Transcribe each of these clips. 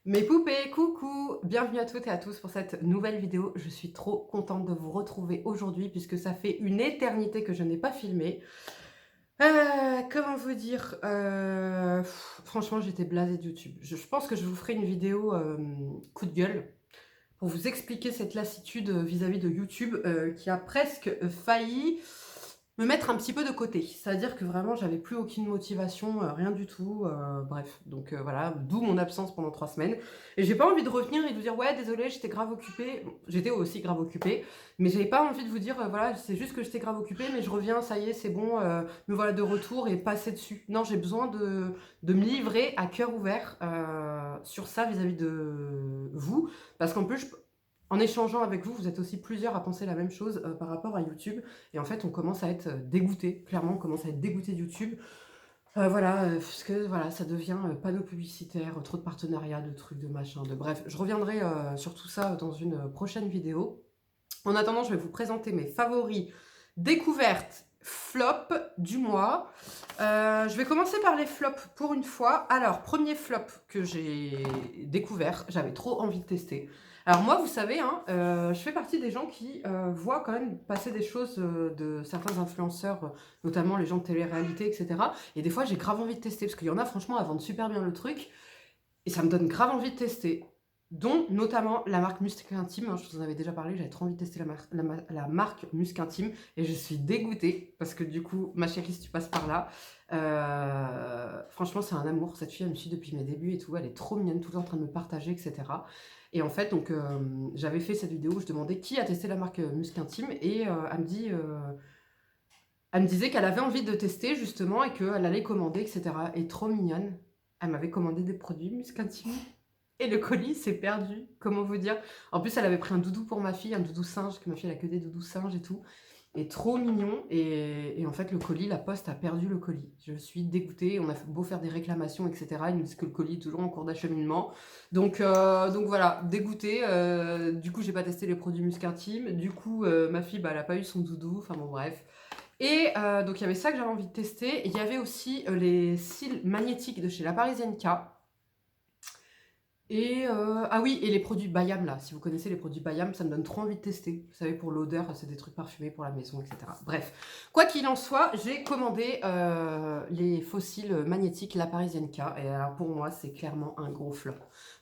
Mes poupées, coucou! Bienvenue à toutes et à tous pour cette nouvelle vidéo. Je suis trop contente de vous retrouver aujourd'hui puisque ça fait une éternité que je n'ai pas filmé. Comment vous dire? Franchement, j'étais blasée de YouTube. Je pense que je vous ferai une vidéo, coup de gueule pour vous expliquer cette lassitude, vis-à-vis de YouTube, qui a presque, failli me mettre un petit peu de côté. C'est-à-dire que vraiment j'avais plus aucune motivation, rien du tout, bref. Donc voilà, d'où mon absence pendant 3 semaines et j'ai pas envie de revenir et de vous dire: «Ouais désolée, j'étais grave occupée». Bon, j'étais aussi grave occupée, mais j'avais pas envie de vous dire: «Voilà, c'est juste que j'étais grave occupée, mais je reviens, ça y est, c'est bon, me voilà de retour» et passer dessus. Non, j'ai besoin de me livrer à cœur ouvert, sur ça vis-à-vis de vous, parce qu'en plus en échangeant avec vous, vous êtes aussi plusieurs à penser la même chose, par rapport à YouTube et en fait, on commence à être, dégoûtés. Clairement, on commence à être dégoûtés de YouTube. Voilà, parce que voilà, ça devient, panneau publicitaire, trop de partenariats, de trucs, de machins, de bref. Je reviendrai, sur tout ça dans une, prochaine vidéo. En attendant, je vais vous présenter mes favoris découvertes, flop du mois. Je vais commencer par les flops pour une fois. Alors, premier flop que j'ai découvert, j'avais trop envie de tester. Alors moi, vous savez, hein, je fais partie des gens qui voient quand même passer des choses de certains influenceurs, notamment les gens de télé-réalité, etc. Et des fois, j'ai grave envie de tester, parce qu'il y en a, franchement, elles vendent super bien le truc. Et ça me donne grave envie de tester, dont notamment la marque Musc Intime, hein, je vous en avais déjà parlé, j'avais trop envie de tester la marque Musc Intime, et je suis dégoûtée, parce que du coup, ma chérie, si tu passes par là, franchement, c'est un amour, cette fille, elle me suit depuis mes débuts et tout, elle est trop mignonne, tout le temps en train de me partager, etc. Et en fait, donc, j'avais fait cette vidéo où je demandais qui a testé la marque Musc Intime, et elle me disait qu'elle avait envie de tester justement et qu'elle allait commander, etc. Et trop mignonne, elle m'avait commandé des produits Musc Intime et le colis s'est perdu. Comment vous dire? En plus, elle avait pris un doudou pour ma fille, un doudou singe, que ma fille elle a que des doudous singes et tout. Et trop mignon. Et en fait, le colis, la poste a perdu le colis. Je suis dégoûtée. On a beau faire des réclamations, etc. Ils nous disent que le colis est toujours en cours d'acheminement. Donc voilà, dégoûtée. Du coup, j'ai pas testé les produits Musc Intime. Du coup, ma fille, bah, elle a pas eu son doudou. Enfin bon, bref. Et donc il y avait ça que j'avais envie de tester. Et il y avait aussi les cils magnétiques de chez La Parisienne K. Et ah oui, et les produits Bayam là, si vous connaissez les produits Bayam, ça me donne trop envie de tester. Vous savez, pour l'odeur, c'est des trucs parfumés pour la maison, etc. Bref, quoi qu'il en soit, j'ai commandé les fossiles magnétiques La Parisienne K. Et alors pour moi, c'est clairement un gros flop.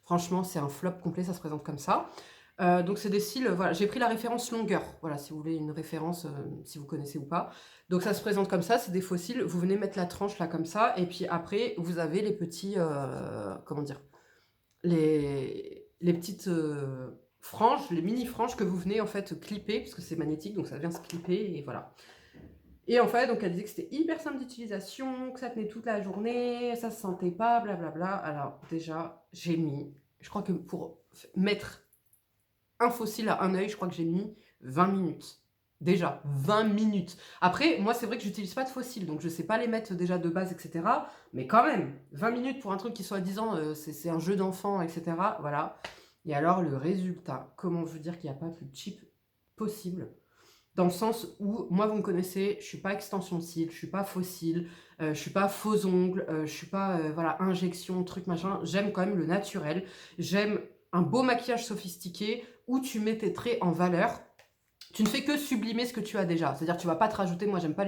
Franchement, c'est un flop complet, ça se présente comme ça. Donc c'est des cils, voilà, j'ai pris la référence longueur, voilà, si vous voulez une référence, si vous connaissez ou pas. Donc ça se présente comme ça, c'est des fossiles, vous venez mettre la tranche là comme ça, et puis après, vous avez les petits, comment dire, les petites franges, les mini franges que vous venez en fait clipper, parce que c'est magnétique, donc ça vient se clipper, et voilà. Et en fait, donc elle disait que c'était hyper simple d'utilisation, que ça tenait toute la journée, ça se sentait pas, blablabla. Alors déjà, j'ai mis, je crois que pour mettre un fossile à un œil, je crois que j'ai mis 20 minutes. Déjà, 20 minutes. Après, moi, c'est vrai que j'utilise pas de fossiles, donc je sais pas les mettre déjà de base, etc. Mais quand même, 20 minutes pour un truc qui soit disant c'est un jeu d'enfant, etc. Voilà. Et alors, le résultat, comment vous dire qu'il n'y a pas plus cheap possible, dans le sens où, moi, vous me connaissez, je suis pas extension de cils, je suis pas fossile, je suis pas faux ongles, je suis pas, voilà, injection, truc, machin. J'aime quand même le naturel. J'aime un beau maquillage sophistiqué où tu mets tes traits en valeur. Tu ne fais que sublimer ce que tu as déjà. C'est-à-dire, tu vas pas te rajouter. Moi, j'aime pas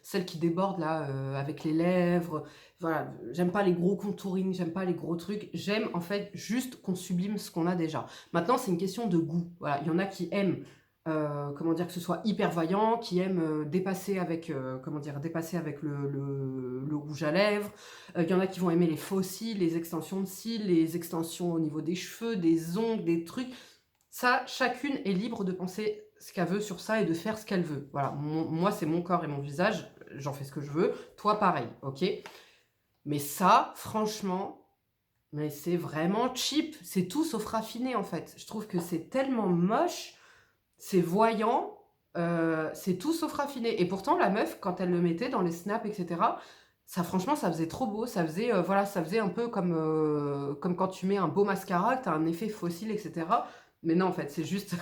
celles qui débordent là, avec les lèvres. Voilà, j'aime pas les gros contouring, j'aime pas les gros trucs. J'aime en fait juste qu'on sublime ce qu'on a déjà. Maintenant, c'est une question de goût. Voilà, il y en a qui aiment, comment dire, que ce soit hyper vaillant, qui aiment dépasser avec, comment dire, dépasser avec le rouge à lèvres. Il y en a qui vont aimer les faux cils, les extensions de cils, les extensions au niveau des cheveux, des ongles, des trucs. Ça, chacune est libre de penser ce qu'elle veut sur ça et de faire ce qu'elle veut. Voilà, moi, c'est mon corps et mon visage, j'en fais ce que je veux. Toi, pareil, ok? Mais ça, franchement, mais c'est vraiment cheap. C'est tout sauf raffiné, en fait. Je trouve que c'est tellement moche, c'est voyant, c'est tout sauf raffiné. Et pourtant, la meuf, quand elle le mettait dans les snaps, etc., ça, franchement, ça faisait trop beau. Ça faisait, voilà, ça faisait un peu comme quand tu mets un beau mascara, que tu as un effet fossile, etc. Mais non, en fait, c'est juste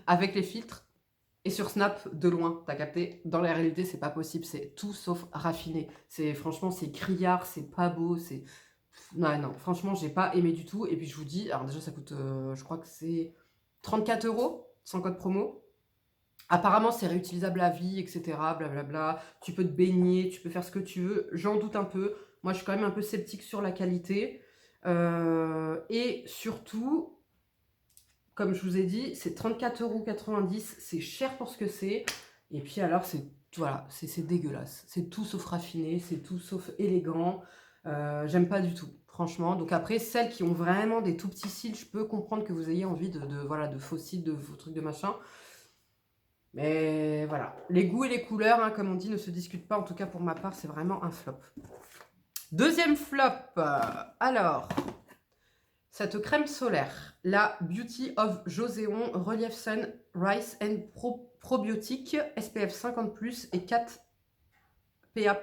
avec les filtres. Et sur Snap, de loin, t'as capté? Dans la réalité, c'est pas possible. C'est tout sauf raffiné. C'est, franchement, c'est criard, c'est pas beau, c'est... Ouais, non, franchement, j'ai pas aimé du tout. Et puis je vous dis, alors déjà, ça coûte, je crois que c'est 34 € sans code promo. Apparemment, c'est réutilisable à vie, etc. Blablabla. Tu peux te baigner, tu peux faire ce que tu veux. J'en doute un peu. Moi, je suis quand même un peu sceptique sur la qualité. Et surtout, comme je vous ai dit, c'est 34,90 €. C'est cher pour ce que c'est. Et puis alors, c'est voilà, c'est dégueulasse. C'est tout sauf raffiné, c'est tout sauf élégant. J'aime pas du tout, franchement. Donc après, celles qui ont vraiment des tout petits cils, je peux comprendre que vous ayez envie voilà, de faux cils, de vos trucs de machin. Mais voilà, les goûts et les couleurs, hein, comme on dit, ne se discutent pas. En tout cas, pour ma part, c'est vraiment un flop. Deuxième flop. Alors, cette crème solaire, la Beauty of Joséon Relief Sun Rice and Probiotique SPF 50+, et 4 PA+.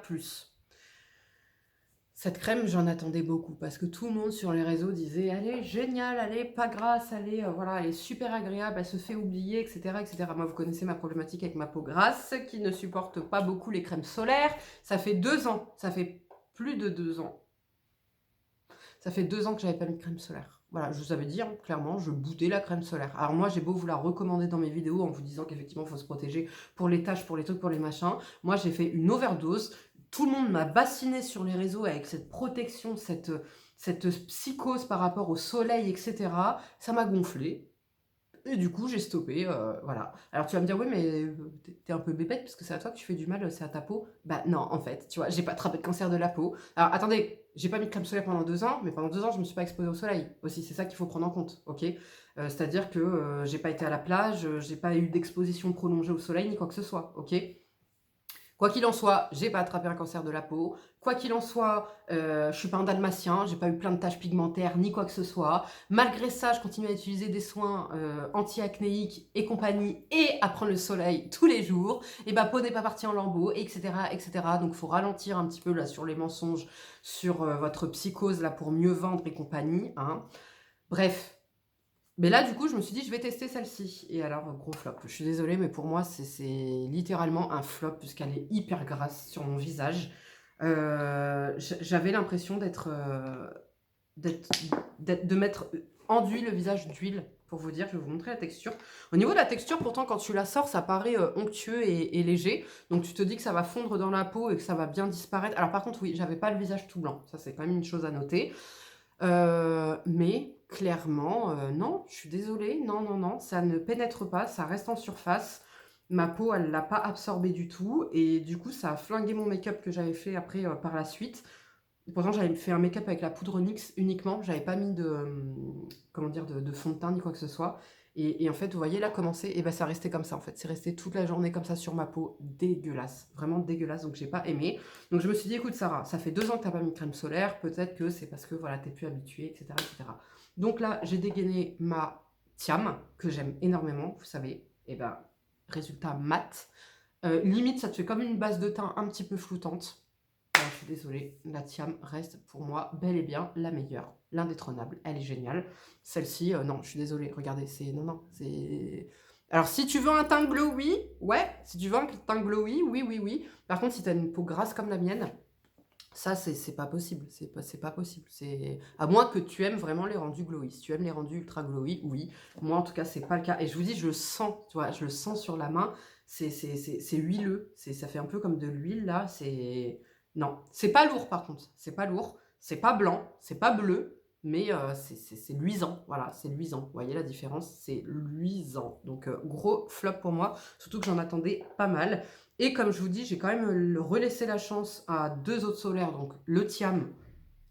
Cette crème, j'en attendais beaucoup parce que tout le monde sur les réseaux disait elle est géniale, elle est pas grasse, voilà, elle est super agréable, elle se fait oublier, etc., etc. Moi, vous connaissez ma problématique avec ma peau grasse qui ne supporte pas beaucoup les crèmes solaires. Ça fait 2 ans, ça fait plus de 2 ans. Ça fait 2 ans que j'avais pas mis de crème solaire. Voilà, je vous avais dit, hein, clairement, je boudais la crème solaire. Alors moi, j'ai beau vous la recommander dans mes vidéos en vous disant qu'effectivement, il faut se protéger pour les taches, pour les trucs, pour les machins. Moi, j'ai fait une overdose. Tout le monde m'a bassiné sur les réseaux avec cette protection, cette psychose par rapport au soleil, etc. Ça m'a gonflé. Et du coup, j'ai stoppé, voilà. Alors tu vas me dire, oui, mais t'es un peu bébête parce que c'est à toi que tu fais du mal, c'est à ta peau. Bah non, en fait, tu vois, j'ai pas attrapé de cancer de la peau. Alors attendez, j'ai pas mis de crème solaire pendant 2 ans, mais pendant 2 ans, je me suis pas exposée au soleil aussi. C'est ça qu'il faut prendre en compte, ok? C'est-à-dire que j'ai pas été à la plage, j'ai pas eu d'exposition prolongée au soleil ni quoi que ce soit, ok? Quoi qu'il en soit, j'ai pas attrapé un cancer de la peau. Quoi qu'il en soit, je suis pas un dalmatien, j'ai pas eu plein de taches pigmentaires ni quoi que ce soit. Malgré ça, je continue à utiliser des soins anti-acnéiques et compagnie et à prendre le soleil tous les jours. Et ma peau n'est pas partie en lambeaux, etc., etc. Donc, faut ralentir un petit peu là sur les mensonges, sur votre psychose là pour mieux vendre et compagnie. Hein. Bref. Mais là, du coup, je me suis dit, je vais tester celle-ci. Et alors, gros flop. Je suis désolée, mais pour moi, c'est littéralement un flop puisqu'elle est hyper grasse sur mon visage. J'avais l'impression de mettre enduit le visage d'huile, pour vous dire. Je vais vous montrer la texture. Au niveau de la texture, pourtant, quand tu la sors, ça paraît onctueux et léger. Donc, tu te dis que ça va fondre dans la peau et que ça va bien disparaître. Alors, par contre, oui, j'avais pas le visage tout blanc. Ça, c'est quand même une chose à noter. Mais clairement, non, je suis désolée, non, non, non, ça ne pénètre pas, ça reste en surface. Ma peau, elle l'a pas absorbé du tout. Et du coup, ça a flingué mon make-up que j'avais fait après par la suite. Pourtant, j'avais fait un make-up avec la poudre NYX uniquement. J'avais pas mis comment dire, de fond de teint ni quoi que ce soit. Et en fait, vous voyez là comment c'est. Et ben, ça restait comme ça en fait. C'est resté toute la journée comme ça sur ma peau. Dégueulasse. Vraiment dégueulasse. Donc, j'ai pas aimé. Donc, je me suis dit, écoute, Sarah, ça fait 2 ans que t'as pas mis de crème solaire. Peut-être que c'est parce que voilà, t'es plus habituée, etc., etc. Donc là, j'ai dégainé ma Tiam, que j'aime énormément, vous savez. Et ben, résultat mat. Limite, ça te fait comme une base de teint un petit peu floutante. Je suis désolée, la Tiam reste pour moi bel et bien la meilleure, l'indétrônable, elle est géniale. Celle-ci, non, je suis désolée, regardez, non, non, c'est... Alors, si tu veux un teint glowy, ouais, si tu veux un teint glowy, oui, oui, oui. Par contre, si tu as une peau grasse comme la mienne, ça, c'est pas possible, c'est pas possible. À moins que tu aimes vraiment les rendus glowy. Si tu aimes les rendus ultra glowy, oui. Moi, en tout cas, c'est pas le cas. Et je vous dis, je le sens, tu vois, je le sens sur la main, c'est huileux, ça fait un peu comme de l'huile, là, Non, c'est pas lourd par contre, c'est pas lourd, c'est pas blanc, c'est pas bleu, mais c'est luisant, voilà, c'est luisant. Vous voyez la différence, c'est luisant. Donc gros flop pour moi, surtout que j'en attendais pas mal. Et comme je vous dis, j'ai quand même relaissé la chance à 2 autres solaires, donc le Tiam,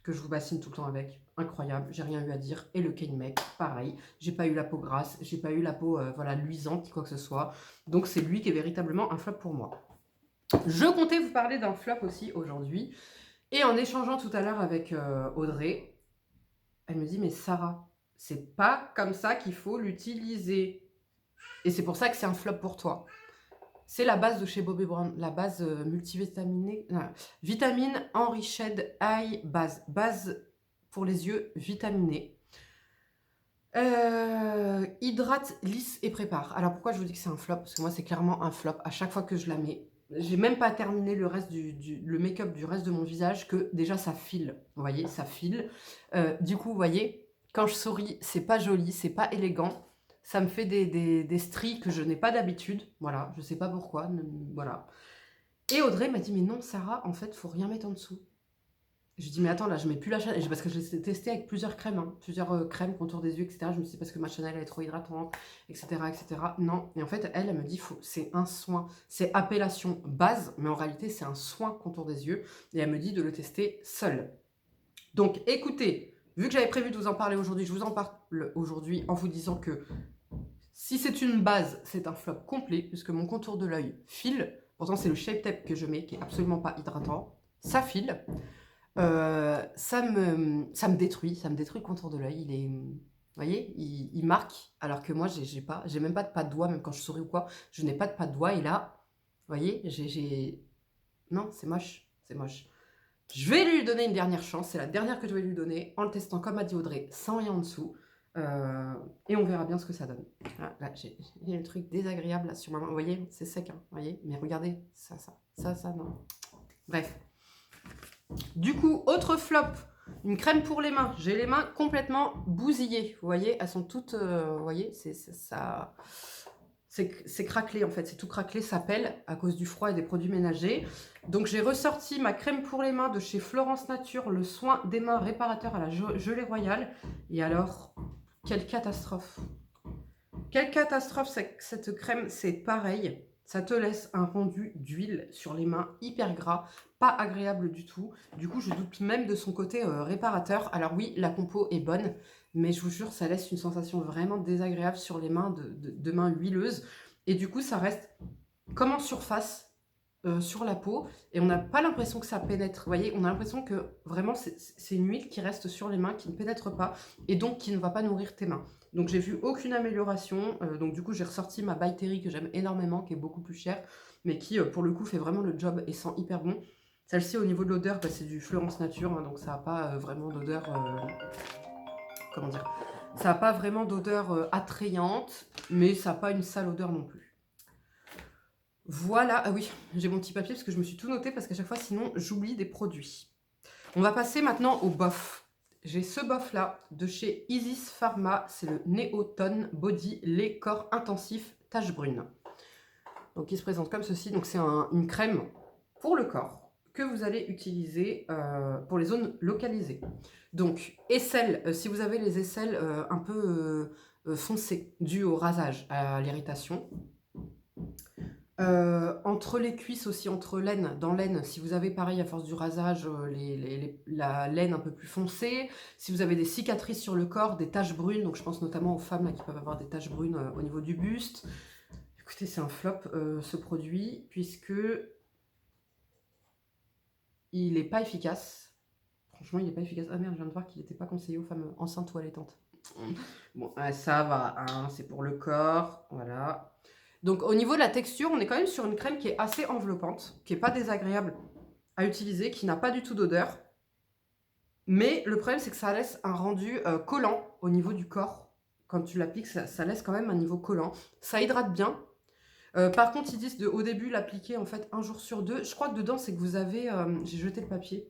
que je vous bassine tout le temps avec, incroyable, j'ai rien eu à dire, et le K-Make, pareil, j'ai pas eu la peau grasse, j'ai pas eu la peau voilà, luisante, quoi que ce soit. Donc c'est lui qui est véritablement un flop pour moi. Je comptais vous parler d'un flop aussi aujourd'hui. Et en échangeant tout à l'heure avec Audrey, elle me dit, mais Sarah, c'est pas comme ça qu'il faut l'utiliser. Et c'est pour ça que c'est un flop pour toi. C'est la base de chez Bobbi Brown, la base multivitaminée. Vitamine Enriched Eye Base. Base pour les yeux vitaminée. Hydrate, lisse et prépare. Alors pourquoi je vous dis que c'est un flop? Parce que moi c'est clairement un flop. À chaque fois que je la mets, j'ai même pas terminé le reste le make-up du reste de mon visage que déjà ça file. Vous voyez, ça file. Du coup, vous voyez, quand je souris, c'est pas joli, c'est pas élégant. Ça me fait des stries que je n'ai pas d'habitude. Voilà, je sais pas pourquoi. Voilà. Et Audrey m'a dit, mais non, Sarah, en fait, faut rien mettre en dessous. Je dis, mais attends, là, je mets plus la Chanel. Parce que je l'ai testé avec plusieurs crèmes, hein, plusieurs crèmes, contour des yeux, etc. Je me suis dit, parce que ma Chanel, elle est trop hydratante, etc., etc. Non. Et en fait, elle me dit, c'est un soin. C'est appellation base, mais en réalité, c'est un soin contour des yeux. Et elle me dit de le tester seul. Donc, écoutez, vu que j'avais prévu de vous en parler aujourd'hui, je vous en parle aujourd'hui en vous disant que si c'est une base, c'est un flop complet, puisque mon contour de l'œil file. Pourtant, c'est le Shape Tape que je mets, qui est absolument pas hydratant. Ça file. Ça me détruit le contour de l'œil. Vous voyez, il marque, alors que moi, j'ai même pas de pas de doigt, même quand je souris ou quoi, je n'ai pas de pas de doigt. Et là, vous voyez, non, c'est moche, c'est moche. Je vais lui donner une dernière chance, c'est la dernière que je vais lui donner, en le testant comme a dit Audrey, sans rien en dessous. Et on verra bien ce que ça donne. Voilà, là, j'ai le truc désagréable là, sur ma main. Vous voyez, c'est sec, hein, vous voyez, mais regardez, ça, non. Bref. Du coup, autre flop, une crème pour les mains. J'ai les mains complètement bousillées. Vous voyez, elles sont toutes... vous voyez, c'est craquelé en fait, c'est tout craquelé, ça pèle à cause du froid et des produits ménagers. Donc j'ai ressorti ma crème pour les mains de chez Florence Nature, le soin des mains réparateur à la gelée royale. Et alors, quelle catastrophe! Quelle catastrophe, cette crème, c'est pareil. Ça te laisse un rendu d'huile sur les mains hyper gras, pas agréable du tout. Du coup, je doute même de son côté réparateur. Alors oui, la compo est bonne, mais je vous jure, ça laisse une sensation vraiment désagréable sur les mains de mains huileuses. Et du coup, ça reste comme en surface sur la peau. Et on n'a pas l'impression que ça pénètre. Vous voyez, on a l'impression que vraiment, c'est une huile qui reste sur les mains, qui ne pénètre pas, et donc qui ne va pas nourrir tes mains. Donc j'ai vu aucune amélioration, donc du coup j'ai ressorti ma By Terry que j'aime énormément, qui est beaucoup plus chère, mais qui pour le coup fait vraiment le job et sent hyper bon. Celle-ci au niveau de l'odeur, bah, c'est du Florence Nature, hein, donc ça n'a pas vraiment d'odeur, comment dire, ça n'a pas vraiment d'odeur attrayante, mais ça n'a pas une sale odeur non plus. Voilà, ah oui, j'ai mon petit papier parce que je me suis tout noté, parce qu'à chaque fois sinon j'oublie des produits. On va passer maintenant au bof. J'ai ce bof là de chez Isis Pharma, c'est le Neotone Body Lait Corps Intensif Tache Brune. Donc il se présente comme ceci, donc c'est une crème pour le corps que vous allez utiliser pour les zones localisées. Donc aisselle, si vous avez les aisselles un peu foncées, dues au rasage, à l'irritation. Entre les cuisses aussi, entre l'aine, dans l'aine, si vous avez pareil à force du rasage, la laine un peu plus foncée, si vous avez des cicatrices sur le corps, des taches brunes, donc je pense notamment aux femmes là, qui peuvent avoir des taches brunes au niveau du buste. Écoutez, c'est un flop ce produit, puisque il n'est pas efficace. Franchement, il n'est pas efficace. Ah merde, je viens de voir qu'il n'était pas conseillé aux femmes enceintes ou allaitantes. Bon, ça va, hein, c'est pour le corps, voilà. Donc au niveau de la texture, on est quand même sur une crème qui est assez enveloppante, qui n'est pas désagréable à utiliser, qui n'a pas du tout d'odeur. Mais le problème, c'est que ça laisse un rendu collant au niveau du corps. Quand tu l'appliques, ça laisse quand même un niveau collant. Ça hydrate bien. Par contre, ils disent au début l'appliquer en fait 1 jour sur 2. Je crois que dedans, c'est que vous avez... j'ai jeté le papier.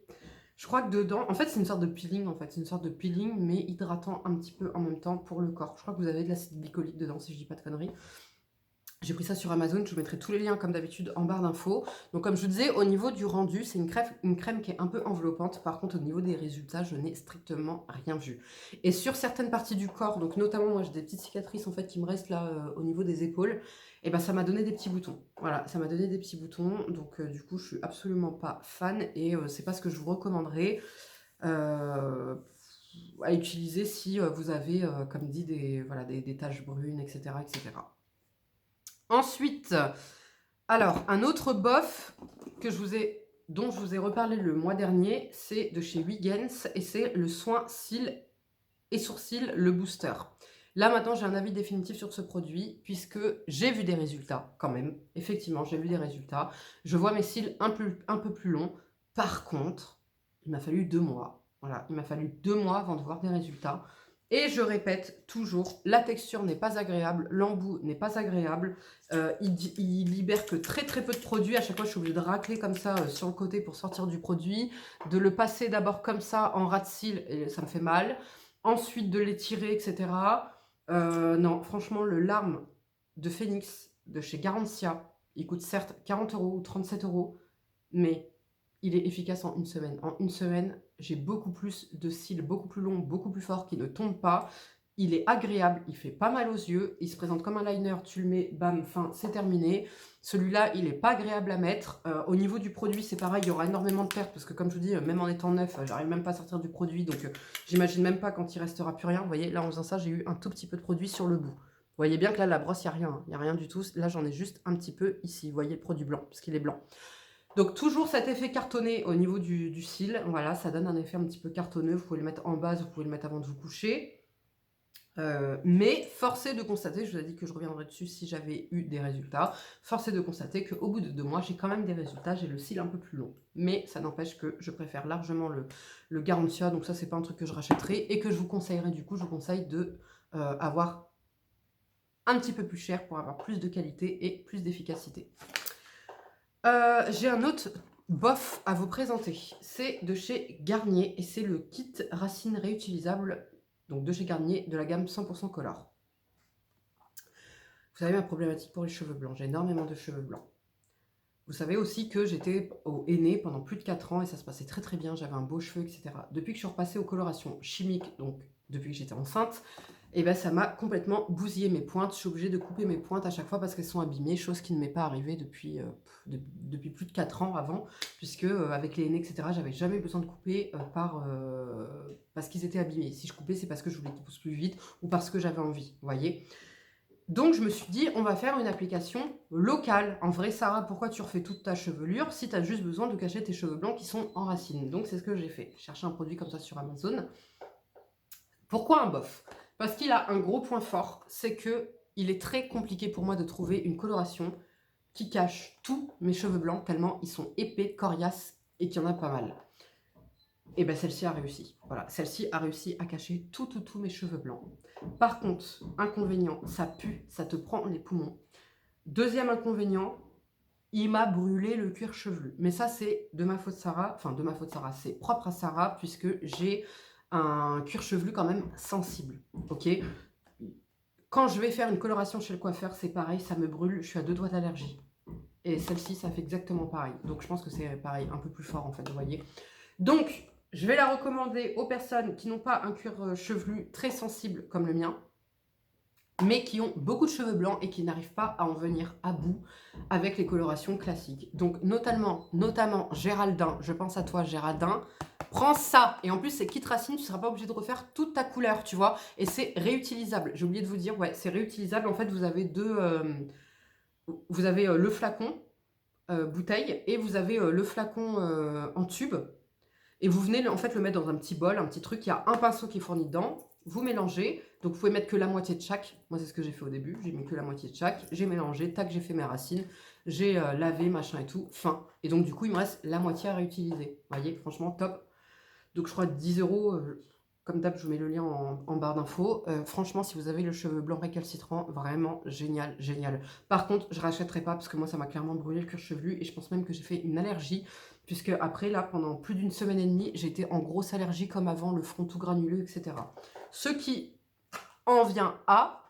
Je crois que dedans... En fait, c'est une sorte de peeling, en fait. C'est une sorte de peeling, mais hydratant un petit peu en même temps pour le corps. Je crois que vous avez de l'acide glycolique dedans, si je dis pas de conneries. J'ai pris ça sur Amazon, je vous mettrai tous les liens comme d'habitude en barre d'infos. Donc comme je vous disais, au niveau du rendu, c'est une crème qui est un peu enveloppante. Par contre, au niveau des résultats, je n'ai strictement rien vu. Et sur certaines parties du corps, donc notamment moi j'ai des petites cicatrices en fait qui me restent là au niveau des épaules, et ben ça m'a donné des petits boutons. Voilà, ça m'a donné des petits boutons. Donc du coup, je suis absolument pas fan et c'est pas ce que je vous recommanderais à utiliser si vous avez, comme dit, des taches brunes, etc., etc. Ensuite, alors, un autre bof dont je vous ai reparlé le mois dernier, c'est de chez Wiggins et c'est le soin cils et sourcils, le booster. Là, maintenant, j'ai un avis définitif sur ce produit puisque j'ai vu des résultats quand même. Effectivement, j'ai vu des résultats. Je vois mes cils un peu plus longs. Par contre, il m'a fallu 2 mois. Voilà, il m'a fallu 2 mois avant de voir des résultats. Et je répète toujours, la texture n'est pas agréable, l'embout n'est pas agréable, il libère que très très peu de produit, à chaque fois je suis obligée de racler comme ça sur le côté pour sortir du produit, de le passer d'abord comme ça en ras de cils, et ça me fait mal, ensuite de l'étirer, etc. Non, franchement, le Larme de Phoenix de chez Garantia, il coûte certes 40 € ou 37 €, mais il est efficace en une semaine. En une semaine, j'ai beaucoup plus de cils, beaucoup plus longs, beaucoup plus forts, qui ne tombent pas. Il est agréable, il fait pas mal aux yeux, il se présente comme un liner, tu le mets, bam, fin, c'est terminé. Celui-là, il est pas agréable à mettre. Au niveau du produit, c'est pareil, il y aura énormément de pertes, parce que comme je vous dis, même en étant neuf, j'arrive même pas à sortir du produit, donc j'imagine même pas quand il restera plus rien. Vous voyez, là en faisant ça, j'ai eu un tout petit peu de produit sur le bout. Vous voyez bien que là, la brosse, il n'y a rien, il n'y a rien du tout. Là, j'en ai juste un petit peu ici. Vous voyez le produit blanc, parce qu'il est blanc. Donc toujours cet effet cartonné au niveau du cil, voilà, ça donne un effet un petit peu cartonneux, vous pouvez le mettre en base, vous pouvez le mettre avant de vous coucher. Mais force est de constater, je vous ai dit que je reviendrai dessus si j'avais eu des résultats, force est de constater qu'au bout de 2 mois, j'ai quand même des résultats, j'ai le cil un peu plus long. Mais ça n'empêche que je préfère largement le Garantia, donc ça c'est pas un truc que je rachèterai et que je vous conseillerais du coup, je vous conseille de avoir un petit peu plus cher pour avoir plus de qualité et plus d'efficacité. J'ai un autre bof à vous présenter. C'est de chez Garnier et c'est le kit racine réutilisable, donc de chez Garnier, de la gamme 100% Color. Vous savez ma problématique pour les cheveux blancs, j'ai énormément de cheveux blancs. Vous savez aussi que j'étais au henné pendant plus de 4 ans et ça se passait très très bien, j'avais un beau cheveu, etc. Depuis que je suis repassée aux colorations chimiques, donc depuis que j'étais enceinte, et ben ça m'a complètement bousillé mes pointes. Je suis obligée de couper mes pointes à chaque fois parce qu'elles sont abîmées, chose qui ne m'est pas arrivée depuis, depuis plus de 4 ans avant, puisque avec les hennées, etc., j'avais jamais besoin de couper parce qu'ils étaient abîmés. Si je coupais, c'est parce que je voulais qu'ils poussent plus vite ou parce que j'avais envie, vous voyez. Donc je me suis dit, on va faire une application locale. En vrai, Sarah, pourquoi tu refais toute ta chevelure si tu as juste besoin de cacher tes cheveux blancs qui sont en racines? Donc c'est ce que j'ai fait. J'ai cherché un produit comme ça sur Amazon. Pourquoi un bof? Parce qu'il a un gros point fort, c'est que il est très compliqué pour moi de trouver une coloration qui cache tous mes cheveux blancs, tellement ils sont épais, coriaces et qu'il y en a pas mal. Et bien celle-ci a réussi. Voilà, celle-ci a réussi à cacher tous mes cheveux blancs. Par contre, inconvénient, ça pue, ça te prend les poumons. Deuxième inconvénient, il m'a brûlé le cuir chevelu. Mais ça, c'est de ma faute Sarah, enfin de ma faute Sarah, c'est propre à Sarah puisque j'ai un cuir chevelu quand même sensible, ok? Quand je vais faire une coloration chez le coiffeur, c'est pareil, ça me brûle, je suis à 2 doigts d'allergie. Et celle-ci, ça fait exactement pareil. Donc je pense que c'est pareil, un peu plus fort en fait, vous voyez. Donc, je vais la recommander aux personnes qui n'ont pas un cuir chevelu très sensible comme le mien, mais qui ont beaucoup de cheveux blancs et qui n'arrivent pas à en venir à bout avec les colorations classiques. Donc notamment Géraldin, je pense à toi Géraldin, prends ça. Et en plus c'est kit racine, tu ne seras pas obligé de refaire toute ta couleur, tu vois. Et c'est réutilisable. J'ai oublié de vous dire, ouais, c'est réutilisable. En fait, vous avez vous avez le flacon bouteille et vous avez le flacon en tube. Et vous venez en fait le mettre dans un petit bol, un petit truc, il y a un pinceau qui est fourni dedans, vous mélangez, donc vous pouvez mettre que la moitié de chaque, moi c'est ce que j'ai fait au début, j'ai mis que la moitié de chaque, j'ai mélangé, tac, j'ai fait mes racines, j'ai lavé, machin et tout, fin. Et donc du coup il me reste la moitié à réutiliser, vous voyez, franchement top. Donc je crois 10 €, comme d'hab je vous mets le lien en barre d'infos. Franchement si vous avez le cheveu blanc récalcitrant, vraiment génial, génial. Par contre je rachèterai pas parce que moi ça m'a clairement brûlé le cuir chevelu et je pense même que j'ai fait une allergie. Puisque après, là, pendant plus d'une semaine et demie, j'étais en grosse allergie comme avant, le front tout granuleux, etc. Ce qui en vient à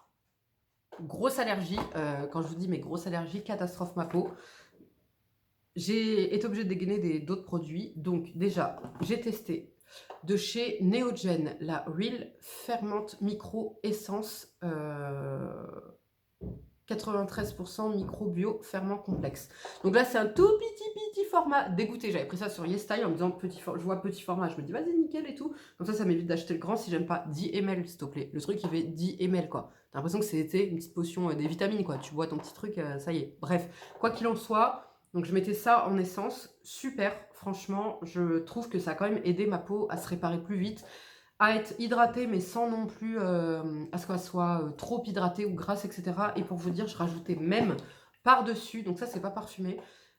grosse allergie. Quand je vous dis mes grosses allergies, catastrophe ma peau. J'ai été obligée de dégainer d'autres produits. Donc déjà, j'ai testé de chez Neogen la Real Ferment Micro Essence 93% micro-bio ferment complexe. Donc là, c'est un tout petit format. Dégoûté, j'avais pris ça sur YesStyle en me disant, je vois petit format, je me dis, vas-y, nickel et tout. Comme ça m'évite d'acheter le grand si j'aime pas. 10 ml, s'il te plaît. Le truc, il fait 10 ml, quoi. T'as l'impression que c'était une petite potion des vitamines, quoi. Tu bois ton petit truc, ça y est. Bref, quoi qu'il en soit, donc je mettais ça en essence. Super, franchement, je trouve que ça a quand même aidé ma peau à se réparer plus vite, à être hydratée mais sans non plus à ce qu'elle soit trop hydratée ou grasse, etc. Et pour vous dire, je rajoutais même par-dessus, donc ça c'est pas parfumé,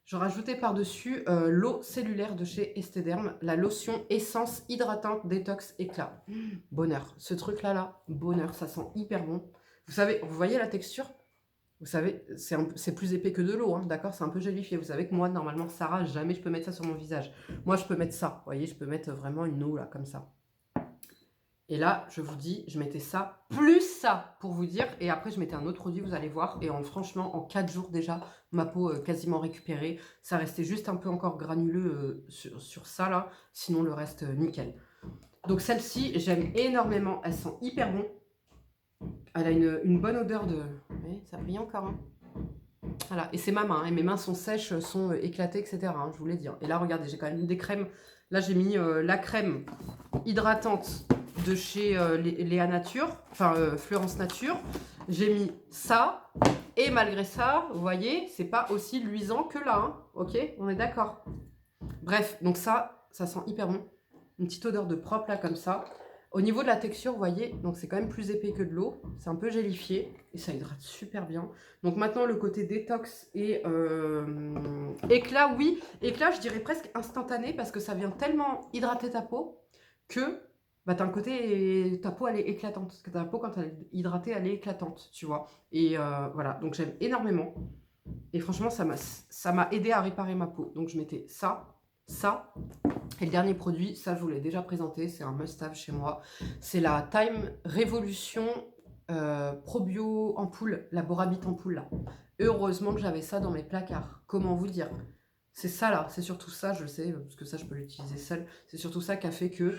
Je rajoutais par-dessus l'eau cellulaire de chez Esthederm, la lotion essence hydratante détox éclat. Bonheur. Ce truc-là, bonheur, ça sent hyper bon. Vous savez, vous voyez la texture? Vous savez, c'est plus épais que de l'eau, hein, d'accord? C'est un peu gélifié. Vous savez que moi, normalement, Sarah, jamais je peux mettre ça sur mon visage. Moi, je peux mettre ça. Vous voyez, je peux mettre vraiment une eau, là, comme ça. Et là, je vous dis, je mettais ça, plus ça, pour vous dire. Et après, je mettais un autre produit, vous allez voir. Et franchement, en 4 jours déjà, ma peau quasiment récupérée. Ça restait juste un peu encore granuleux sur ça, là. Sinon, le reste, nickel. Donc, celle-ci, j'aime énormément. Elle sent hyper bon. Elle a une bonne odeur de... Vous voyez, ça brille encore, hein. Voilà, et c'est ma main, et mes mains sont sèches, sont éclatées, etc. hein, je vous l'ai dit. Et là, regardez, j'ai quand même mis des crèmes. Là, j'ai mis la crème hydratante de chez Léa Nature, enfin Fleurance Nature. J'ai mis ça, et malgré ça, vous voyez, c'est pas aussi luisant que là, hein, ok? On est d'accord. Bref, donc ça sent hyper bon. Une petite odeur de propre, là, comme ça. Au niveau de la texture, vous voyez, donc c'est quand même plus épais que de l'eau. C'est un peu gélifié et ça hydrate super bien. Donc maintenant, le côté détox et éclat, oui. Éclat, je dirais presque instantané parce que ça vient tellement hydrater ta peau que bah, t'as un côté, ta peau, elle est éclatante. Parce que ta peau, quand elle est hydratée, elle est éclatante, tu vois. Et voilà, donc j'aime énormément. Et franchement, ça m'a aidé à réparer ma peau. Donc je mettais ça. Et le dernier produit, ça je vous l'ai déjà présenté, c'est un must-have chez moi. C'est la Time Révolution Probio ampoule, la Borabit ampoule là. Heureusement que j'avais ça dans mes placards. Comment vous dire? C'est ça là, c'est surtout ça, je sais, parce que ça je peux l'utiliser seul. C'est surtout ça qui a fait que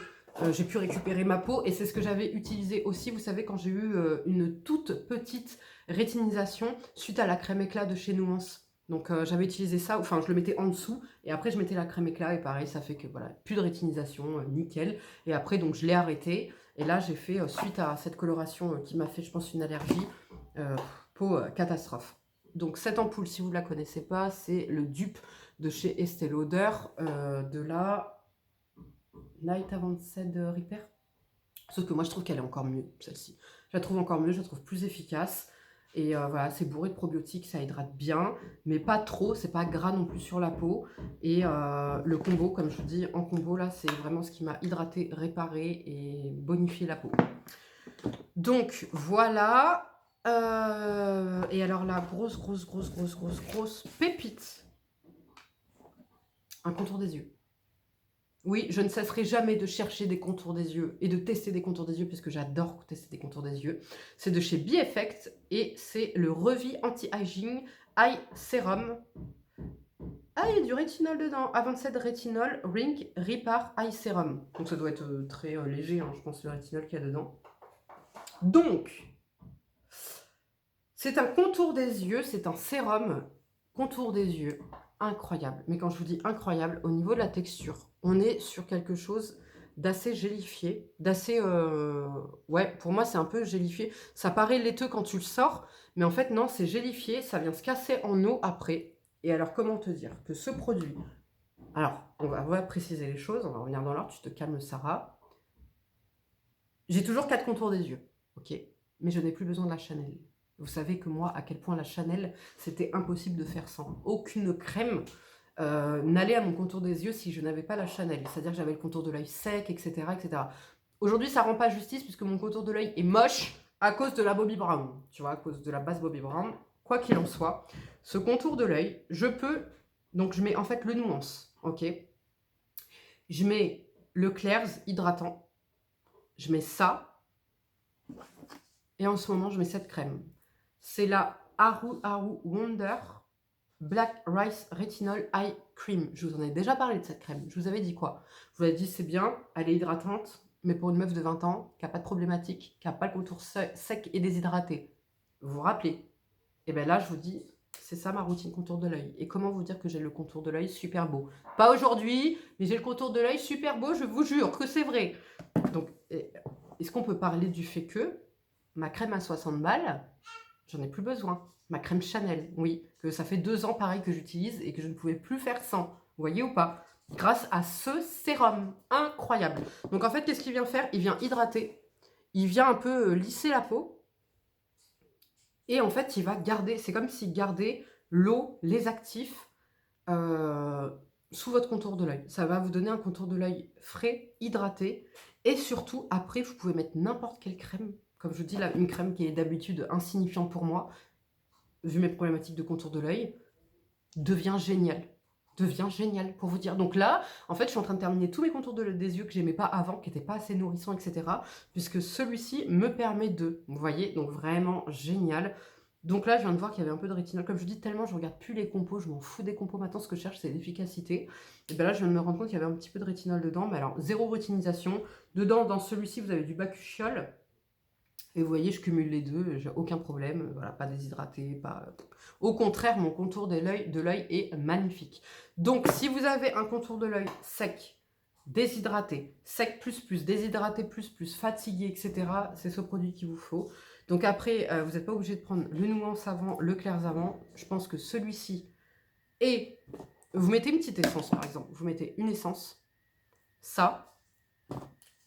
j'ai pu récupérer ma peau. Et c'est ce que j'avais utilisé aussi, vous savez, quand j'ai eu une toute petite rétinisation suite à la crème éclat de chez Nuance. Donc j'avais utilisé ça, enfin je le mettais en dessous et après je mettais la crème éclat et pareil ça fait que voilà, plus de rétinisation, nickel. Et après donc je l'ai arrêté et là j'ai fait suite à cette coloration qui m'a fait je pense une allergie, peau catastrophe. Donc cette ampoule si vous ne la connaissez pas c'est le dupe de chez Estée Lauder de la Night Advanced Repair. Sauf que moi je trouve qu'elle est encore mieux celle-ci. Je la trouve encore mieux, je la trouve plus efficace. Et voilà, c'est bourré de probiotiques, ça hydrate bien, mais pas trop, c'est pas gras non plus sur la peau. Et le combo, comme je vous dis, en combo, là, c'est vraiment ce qui m'a hydraté, réparé et bonifié la peau. Donc, voilà. Et alors là, grosse pépite. Un contour des yeux. Oui, je ne cesserai jamais de chercher des contours des yeux et de tester des contours des yeux parce que j'adore tester des contours des yeux. C'est de chez Be-Effect et c'est le Revie Anti-Aging Eye Serum. Ah, il y a du rétinol dedans. A27 Rétinol Ring Repair Eye Serum. Donc ça doit être très léger, hein, je pense, le rétinol qu'il y a dedans. Donc, c'est un contour des yeux, c'est un sérum contour des yeux. Incroyable. Mais quand je vous dis incroyable, au niveau de la texture, on est sur quelque chose d'assez gélifié, d'assez... ouais, pour moi, c'est un peu gélifié. Ça paraît laiteux quand tu le sors, mais en fait, non, c'est gélifié. Ça vient se casser en eau après. Et alors, comment te dire que ce produit... Alors, on va préciser les choses. On va revenir dans l'ordre. Tu te calmes, Sarah. J'ai toujours 4 contours des yeux, ok? Mais je n'ai plus besoin de la Chanel. Vous savez que moi, à quel point la Chanel, c'était impossible de faire sans. Aucune crème n'allait à mon contour des yeux si je n'avais pas la Chanel. C'est-à-dire que j'avais le contour de l'œil sec, etc. etc. Aujourd'hui, ça ne rend pas justice puisque mon contour de l'œil est moche à cause de la Bobbi Brown. Tu vois, à cause de la base Bobbi Brown. Quoi qu'il en soit, ce contour de l'œil, je peux... Donc, je mets en fait le nuance, ok? Je mets le Claire's hydratant. Je mets ça. Et en ce moment, je mets cette crème. C'est la Haru Wonder Black Rice Retinol Eye Cream. Je vous en ai déjà parlé de cette crème. Je vous avais dit quoi? Je vous avais dit c'est bien, elle est hydratante, mais pour une meuf de 20 ans, qui n'a pas de problématique, qui n'a pas le contour sec et déshydraté. Vous vous rappelez? Et bien là, je vous dis, c'est ça ma routine contour de l'œil. Et comment vous dire que j'ai le contour de l'œil super beau? Pas aujourd'hui, mais j'ai le contour de l'œil super beau, je vous jure que c'est vrai. Donc, est-ce qu'on peut parler du fait que ma crème à 60 balles, j'en ai plus besoin. Ma crème Chanel, oui, que ça fait 2 ans pareil que j'utilise et que je ne pouvais plus faire sans. Vous voyez ou pas? Grâce à ce sérum incroyable. Donc en fait, qu'est-ce qu'il vient faire? Il vient hydrater. Il vient un peu lisser la peau. Et en fait, il va garder, c'est comme s'il gardait l'eau, les actifs euh, sous votre contour de l'œil. Ça va vous donner un contour de l'œil frais, hydraté. Et surtout, après, vous pouvez mettre n'importe quelle crème. Comme je vous dis, là, une crème qui est d'habitude insignifiante pour moi, vu mes problématiques de contour de l'œil, devient géniale. Devient génial pour vous dire. Donc là, en fait, je suis en train de terminer tous mes contours des yeux que j'aimais pas avant, qui n'étaient pas assez nourrissants, etc. Puisque celui-ci me permet de. Vous voyez, donc vraiment génial. Donc là, je viens de voir qu'il y avait un peu de rétinol. Comme je vous dis, tellement je regarde plus les compos, je m'en fous des compos maintenant. Ce que je cherche, c'est l'efficacité. Et bien là, je viens de me rendre compte qu'il y avait un petit peu de rétinol dedans. Mais alors, zéro rétinisation. Dedans, dans celui-ci, vous avez du bakuchiol. Et vous voyez, je cumule les deux, j'ai aucun problème, voilà, pas déshydraté, pas... Au contraire, mon contour de l'œil est magnifique. Donc, si vous avez un contour de l'œil sec, déshydraté, sec plus, déshydraté plus, fatigué, etc., c'est ce produit qu'il vous faut. Donc après, vous n'êtes pas obligé de prendre le nuance avant, le clair avant. Je pense que celui-ci, et vous mettez une petite essence, par exemple. Vous mettez une essence, ça,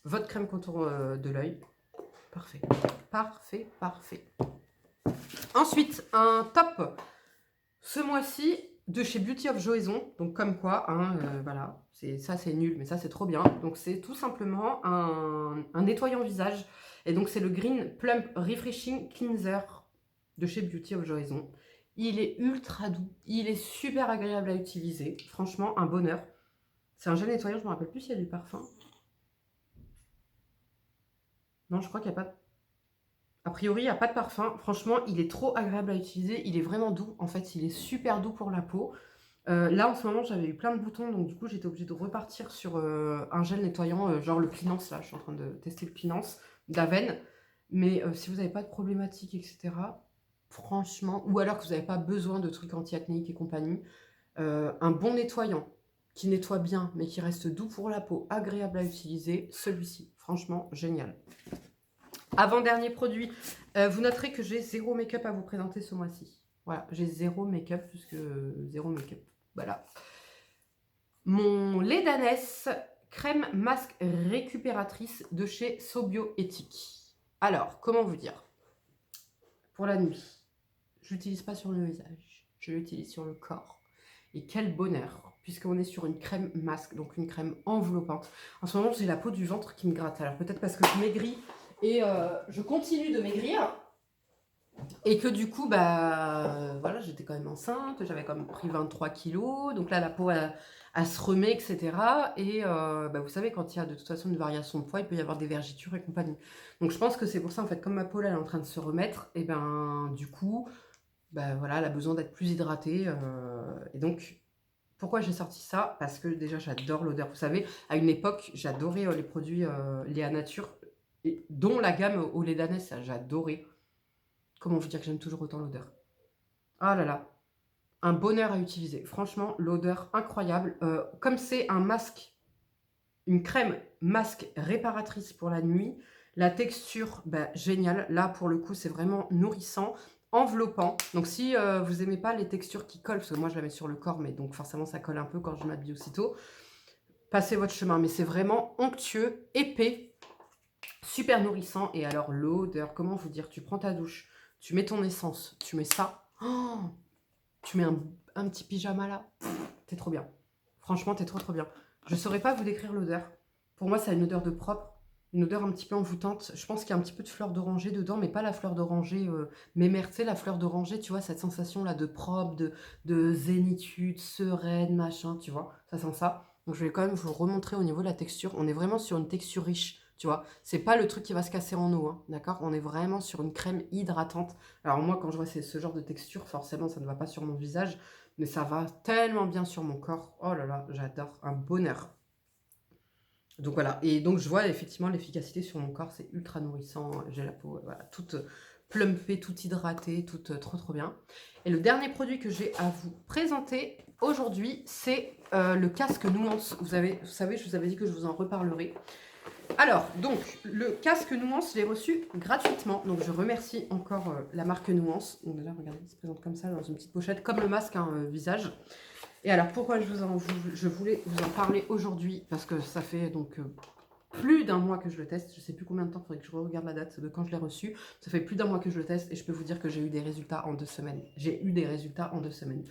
votre crème contour de l'œil, parfait. Parfait, parfait. Ensuite, un top ce mois-ci de chez Beauty of Joison. Donc comme quoi, hein, voilà, ça c'est nul, mais ça c'est trop bien. Donc c'est tout simplement un nettoyant visage. Et donc c'est le Green Plump Refreshing Cleanser de chez Beauty of Joison. Il est ultra doux, il est super agréable à utiliser. Franchement, un bonheur. C'est un gel nettoyant, je ne me rappelle plus s'il y a du parfum. Non, je crois qu'il n'y a pas de... A priori, il n'y a pas de parfum. Franchement, il est trop agréable à utiliser. Il est vraiment doux. En fait, il est super doux pour la peau. Là, en ce moment, j'avais eu plein de boutons. Donc, du coup, j'étais obligée de repartir sur un gel nettoyant, genre le Pinance. Là, je suis en train de tester le Pinance d'Aven. Mais si vous n'avez pas de problématiques, etc., franchement, ou alors que vous n'avez pas besoin de trucs anti-acnéiques et compagnie, un bon nettoyant qui nettoie bien, mais qui reste doux pour la peau, agréable à utiliser, celui-ci. Franchement, génial. Avant-dernier produit, vous noterez que j'ai zéro make-up à vous présenter ce mois-ci. Voilà, j'ai zéro make-up, puisque zéro make-up. Voilà. Mon lait d'ânesse, crème masque récupératrice de chez Sobioéthique. Alors, comment vous dire? Pour la nuit, je l'utilise pas sur le visage, je l'utilise sur le corps. Et quel bonheur, puisqu'on est sur une crème masque, donc une crème enveloppante. En ce moment, j'ai la peau du ventre qui me gratte. Alors peut-être parce que je maigris et je continue de maigrir. Et que du coup, bah voilà, j'étais quand même enceinte, j'avais quand même pris 23 kilos. Donc là, la peau, elle se remet, etc. Et bah, vous savez, quand il y a de toute façon une variation de poids, il peut y avoir des vergitures et compagnie. Donc je pense que c'est pour ça, en fait, comme ma peau, là, elle est en train de se remettre, et ben du coup, bah voilà, elle a besoin d'être plus hydratée. Et donc, pourquoi j'ai sorti ça? Parce que déjà, j'adore l'odeur. Vous savez, à une époque, j'adorais les produits Léa Nature, dont la gamme au lait d'ânesse, j'adorais. Comment vous dire que j'aime toujours autant l'odeur? Ah là là, un bonheur à utiliser. Franchement, l'odeur incroyable. Comme c'est un masque, une crème masque réparatrice pour la nuit, la texture, bah, géniale. Là, pour le coup, c'est vraiment nourrissant, enveloppant. Donc, si vous n'aimez pas les textures qui collent, parce que moi, je la mets sur le corps, mais donc forcément, ça colle un peu quand je m'habille aussitôt, passez votre chemin. Mais c'est vraiment onctueux, épais, super nourrissant. Et alors, l'odeur, comment vous dire? Tu prends ta douche, tu mets ton essence, tu mets ça. Oh, tu mets un petit pyjama là. T'es trop bien. Franchement, t'es trop bien. Je saurais pas vous décrire l'odeur. Pour moi, ça a une odeur de propre. Une odeur un petit peu envoûtante. Je pense qu'il y a un petit peu de fleur d'oranger dedans, mais pas la fleur d'oranger mémère. Tu sais, la fleur d'oranger, tu vois, cette sensation là de propre, de zénitude, sereine, machin, tu vois. Ça sent ça. Donc je vais quand même vous remontrer au niveau de la texture. On est vraiment sur une texture riche. Tu vois, c'est pas le truc qui va se casser en eau, hein, d'accord? On est vraiment sur une crème hydratante. Alors moi, quand je vois ce genre de texture, forcément, ça ne va pas sur mon visage, mais ça va tellement bien sur mon corps. Oh là là, j'adore, un bonheur. Donc voilà, et donc je vois effectivement l'efficacité sur mon corps, c'est ultra nourrissant. J'ai la peau voilà, toute plumpée, toute hydratée, toute trop bien. Et le dernier produit que j'ai à vous présenter aujourd'hui, c'est le casque Nuance. Vous savez, je vous avais dit que je vous en reparlerai. Alors, donc, le casque Nuance, je l'ai reçu gratuitement. Donc, je remercie encore la marque Nuance. Donc, déjà, regardez, il se présente comme ça, dans une petite pochette, comme le masque, hein, visage. Et alors, pourquoi je voulais vous en parler aujourd'hui? Parce que ça fait donc plus d'un mois que je le teste. Je ne sais plus combien de temps, il faudrait que je regarde la date de quand je l'ai reçu. Ça fait plus d'un mois que je le teste et je peux vous dire que j'ai eu des résultats en 2 semaines. J'ai eu des résultats en 2 semaines.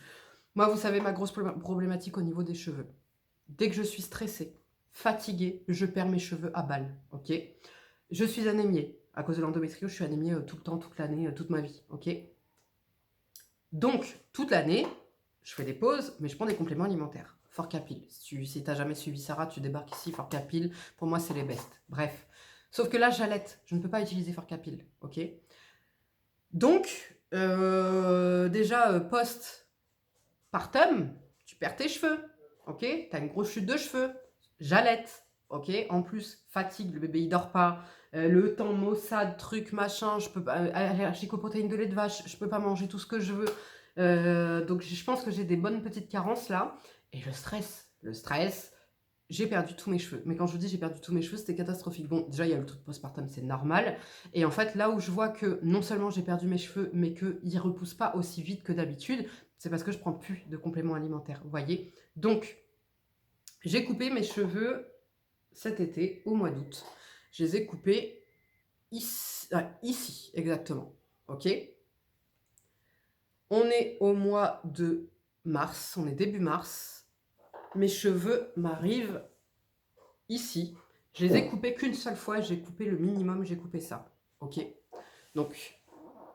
Moi, vous savez, ma grosse problématique au niveau des cheveux. Dès que je suis stressée, fatiguée, je perds mes cheveux à balle, ok? Je suis anémiée. À cause de l'endométriose, je suis anémiée tout le temps, toute l'année, toute ma vie, ok? Donc, toute l'année, je fais des pauses, mais je prends des compléments alimentaires. Forcapil. Si t'as jamais suivi Sarah, tu débarques ici, Forcapil. Pour moi, c'est les best. Bref. Sauf que là, j'allaite. Je ne peux pas utiliser Forcapil, ok? Donc, déjà, post-partum, tu perds tes cheveux, ok? T'as une grosse chute de cheveux. J'allaite, ok? En plus, fatigue, le bébé, il dort pas. Le temps maussade, truc, machin, je peux pas, allergique aux protéines de lait de vache, je peux pas manger tout ce que je veux. Donc je pense que j'ai des bonnes petites carences là. Et le stress, j'ai perdu tous mes cheveux. Mais quand je vous dis j'ai perdu tous mes cheveux, c'était catastrophique. Bon, déjà il y a le truc postpartum, c'est normal. Et en fait, là où je vois que non seulement j'ai perdu mes cheveux, mais qu'ils repoussent pas aussi vite que d'habitude, c'est parce que je prends plus de compléments alimentaires, vous voyez. Donc, j'ai coupé mes cheveux cet été, au mois d'août. Je les ai coupés ici, exactement. Ok? On est au mois de mars, on est début mars. Mes cheveux m'arrivent ici. Je les ai coupés qu'une seule fois, j'ai coupé le minimum, j'ai coupé ça. Ok? Donc,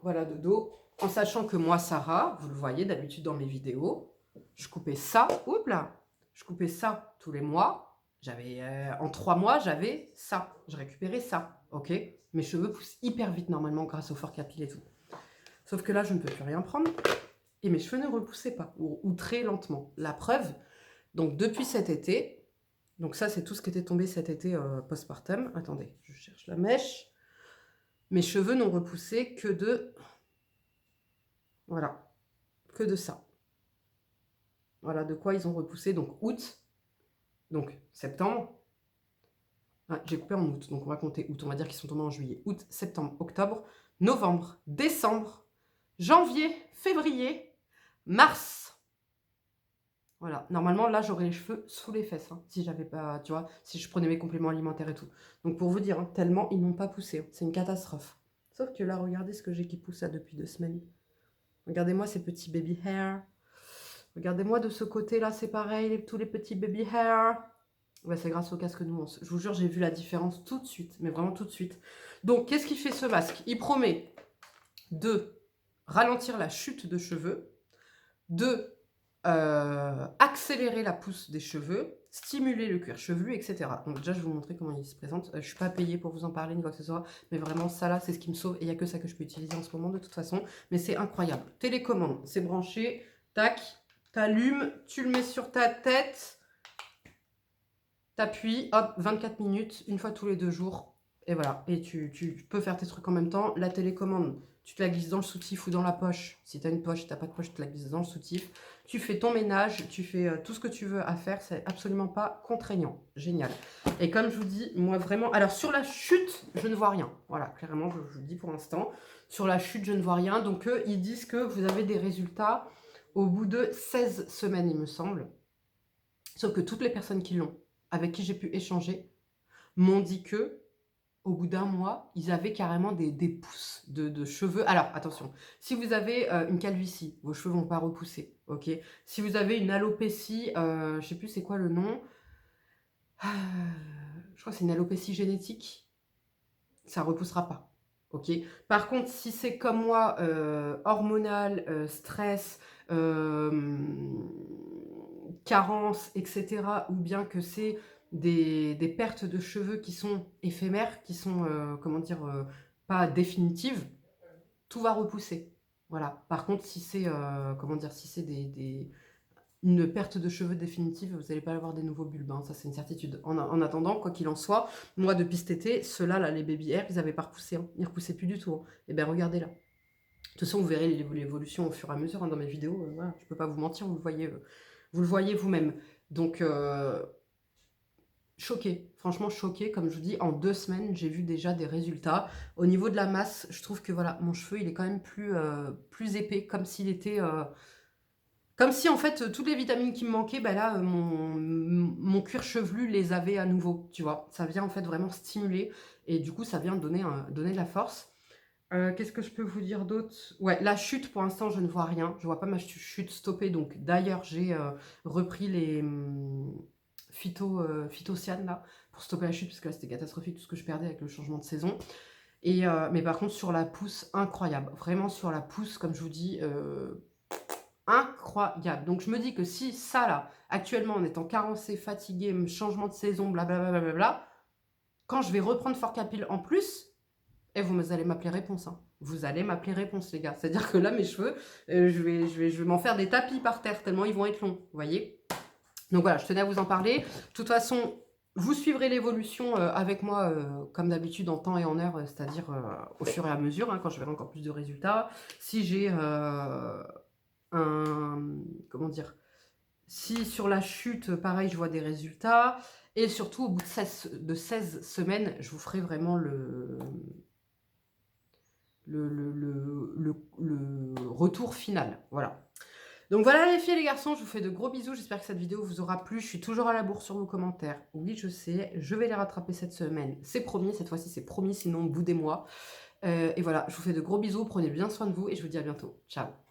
voilà de dos. En sachant que moi, Sarah, vous le voyez d'habitude dans mes vidéos, je coupais ça, oups là, je coupais ça tous les mois. J'avais en 3 mois, j'avais ça. Je récupérais ça, ok? Mes cheveux poussent hyper vite normalement grâce au Forcapil et tout. Sauf que là, je ne peux plus rien prendre. Et mes cheveux ne repoussaient pas, ou très lentement. La preuve, donc depuis cet été, donc ça c'est tout ce qui était tombé cet été postpartum. Attendez, je cherche la mèche. Mes cheveux n'ont repoussé que de... Voilà, que de ça. Voilà de quoi ils ont repoussé, donc août, donc septembre. Ah, j'ai coupé en août, donc on va compter août, on va dire qu'ils sont tombés en juillet. Août, septembre, octobre, novembre, décembre, janvier, février, mars. Voilà, normalement là j'aurais les cheveux sous les fesses, hein, si j'avais pas, tu vois, si je prenais mes compléments alimentaires et tout. Donc pour vous dire, hein, tellement ils n'ont pas poussé, hein, c'est une catastrophe. Sauf que là, regardez ce que j'ai qui pousse là depuis 2 semaines. Regardez-moi ces petits baby hair. Regardez-moi de ce côté-là, c'est pareil, tous les petits baby hair. Ouais, c'est grâce au casque nuance. Je vous jure, j'ai vu la différence tout de suite, mais vraiment tout de suite. Donc, qu'est-ce qu'il fait ce masque? Il promet de ralentir la chute de cheveux, de accélérer la pousse des cheveux, stimuler le cuir chevelu, etc. Donc déjà, je vais vous montrer comment il se présente. Je ne suis pas payée pour vous en parler ni quoi que ce soit, mais vraiment, ça là, c'est ce qui me sauve. Et il n'y a que ça que je peux utiliser en ce moment de toute façon. Mais c'est incroyable. Télécommande, c'est branché, tac, t'allumes, tu le mets sur ta tête, t'appuies, hop, 24 minutes, une fois tous les 2 jours. Et voilà, et tu peux faire tes trucs en même temps. La télécommande, tu te la glisses dans le soutif ou dans la poche. Si tu as une poche, si tu n'as pas de poche, tu te la glisses dans le soutif. Tu fais ton ménage, tu fais tout ce que tu veux à faire. C'est absolument pas contraignant. Génial. Et comme je vous dis, moi vraiment... Alors sur la chute, je ne vois rien. Voilà, clairement, je vous le dis pour l'instant. Sur la chute, je ne vois rien. Donc ils disent que vous avez des résultats au bout de 16 semaines, il me semble. Sauf que toutes les personnes qui l'ont, avec qui j'ai pu échanger, m'ont dit que au bout d'un mois, ils avaient carrément des pousses de cheveux. Alors, attention, si vous avez une calvitie, vos cheveux vont pas repousser, ok? Si vous avez une alopécie, je sais plus c'est quoi le nom, je crois que c'est une alopécie génétique, ça repoussera pas, ok? Par contre, si c'est comme moi, hormonal, stress, carence, etc., ou bien que c'est des pertes de cheveux qui sont éphémères, qui sont, comment dire, pas définitives, tout va repousser. Voilà. Par contre, si c'est, comment dire, si c'est une perte de cheveux définitive, vous n'allez pas avoir des nouveaux bulbes, hein, ça c'est une certitude. En attendant, quoi qu'il en soit, moi depuis cet été, ceux-là, là, les baby hair, ils n'avaient pas repoussé, hein. Ils ne repoussaient plus du tout. Hein. Et bien regardez là. De toute façon, vous verrez l'évolution au fur et à mesure hein, dans mes vidéos. Voilà, je ne peux pas vous mentir, vous le voyez vous-même. Donc, choquée, franchement choquée, comme je vous dis, en 2 semaines, j'ai vu déjà des résultats. Au niveau de la masse, je trouve que voilà, mon cheveu, il est quand même plus épais, comme s'il était... comme si en fait, toutes les vitamines qui me manquaient, ben là, mon cuir chevelu les avait à nouveau, tu vois. Ça vient en fait vraiment stimuler, et du coup, ça vient donner de la force. Qu'est-ce que je peux vous dire d'autre? Ouais, la chute, pour l'instant, je ne vois rien. Je vois pas ma chute stoppée. Donc, d'ailleurs, j'ai repris les phytocyanes là pour stopper la chute parce que là, c'était catastrophique tout ce que je perdais avec le changement de saison. Et mais par contre, sur la pousse, incroyable. Vraiment sur la pousse, comme je vous dis, incroyable. Donc, je me dis que si ça là, actuellement, en étant carencé, fatigué, changement de saison, blablabla, bla, quand je vais reprendre Fort Capil en plus. Et vous allez m'appeler réponse. Hein. Vous allez m'appeler réponse, les gars. C'est-à-dire que là, mes cheveux, je vais m'en faire des tapis par terre, tellement ils vont être longs. Vous voyez? Donc voilà, je tenais à vous en parler. De toute façon, vous suivrez l'évolution avec moi, comme d'habitude, en temps et en heure, c'est-à-dire au fur et à mesure, hein, quand je verrai encore plus de résultats. Si j'ai un... Comment dire? Si sur la chute, pareil, je vois des résultats. Et surtout, au bout de 16 semaines, je vous ferai vraiment le retour final. Voilà. Donc voilà les filles et les garçons, je vous fais de gros bisous. J'espère que cette vidéo vous aura plu. Je suis toujours à la bourre sur vos commentaires. Oui, je sais, je vais les rattraper cette semaine. C'est promis, cette fois-ci c'est promis, sinon boudez-moi. Et voilà, je vous fais de gros bisous. Prenez bien soin de vous et je vous dis à bientôt. Ciao.